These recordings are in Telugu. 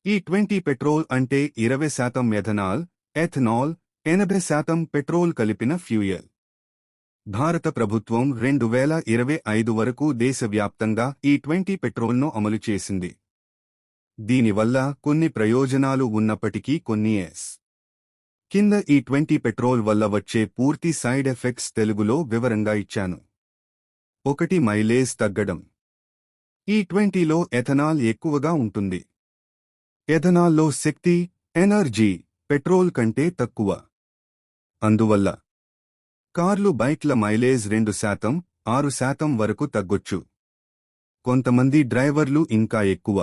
E20 పెట్రోల్ అంటే 20% ఎథనాల్, ఎథనాల్, 80% పెట్రోల్ కలిపిన ఫ్యూయల్. భారత ప్రభుత్వం 2025 వరకు దేశవ్యాప్తంగా E20 పెట్రోల్ను అమలు చేసింది. దీనివల్ల కొన్ని ప్రయోజనాలు ఉన్నప్పటికీ కొన్ని కింద E20 పెట్రోల్ వల్ల వచ్చే పూర్తి సైడ్ ఎఫెక్ట్స్ తెలుగులో వివరంగా ఇచ్చాను. 1. మైలేజ్ తగ్గడం. E20లో ఎథనాల్ ఎక్కువగా ఉంటుంది. ఎథనాల్లో శక్తి, ఎనర్జీ పెట్రోల్ కంటే తక్కువ. అందువల్ల కార్లు, బైక్ల మైలేజ్ 2%, 6% వరకు తగ్గొచ్చు. కొంతమంది డ్రైవర్లు ఇంకా ఎక్కువ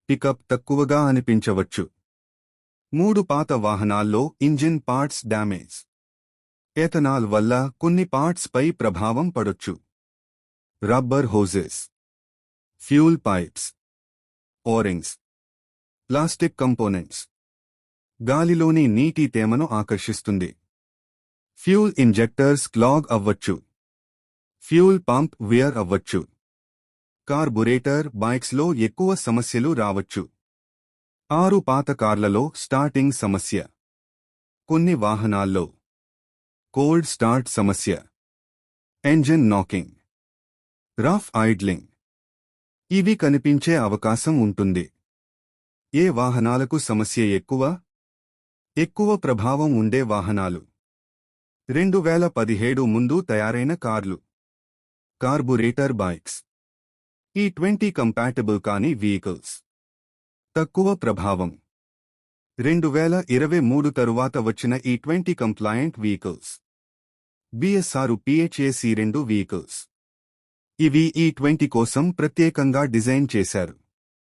పికప్ తక్కువగా అనిపించవచ్చు. 3. పాత వాహనాల్లో ఇంజిన్ పార్ట్స్ డ్యామేజ్. ఎథనాల్ వల్ల కొన్ని పార్ట్స్ పై ప్రభావం పడొచ్చు. Rubber hoses, fuel pipes, O rings, plastic components. గాలిలోని నీటి తేమను ఆకర్షిస్తుంది. ఫ్యూల్ ఇంజెక్టర్స్ క్లాగ్ అవ్వచ్చు. ఫ్యూల్ పంప్ వియర్ అవ్వచ్చు. కార్బురేటర్ బైక్స్లో ఎక్కువ సమస్యలు రావచ్చు. 6. పాత కార్లలో స్టార్టింగ్ సమస్య. కొన్ని వాహనాల్లో కోల్డ్ స్టార్ట్ సమస్య, ఎంజిన్ నాకింగ్, రఫ్ ఐడ్లింగ్ ఇవి కనిపించే అవకాశం ఉంటుంది. ఏ వాహనాలకు సమస్య ఎక్కువ? ఎక్కువ ప్రభావం ఉండే వాహనాలు. 2017 ముందు తయారైన కార్లు. కార్బురేటర్ బైక్స్. E20 కంపాటబుల్ కాని వెహికల్స్. తక్కువ ప్రభావం. 2023 తరువాత వచ్చిన E20 complaint vehicles. BS6 PHAC2 vehicles. ఇవి E20 కోసం ప్రత్యేకంగా డిజైన్ చేశారు.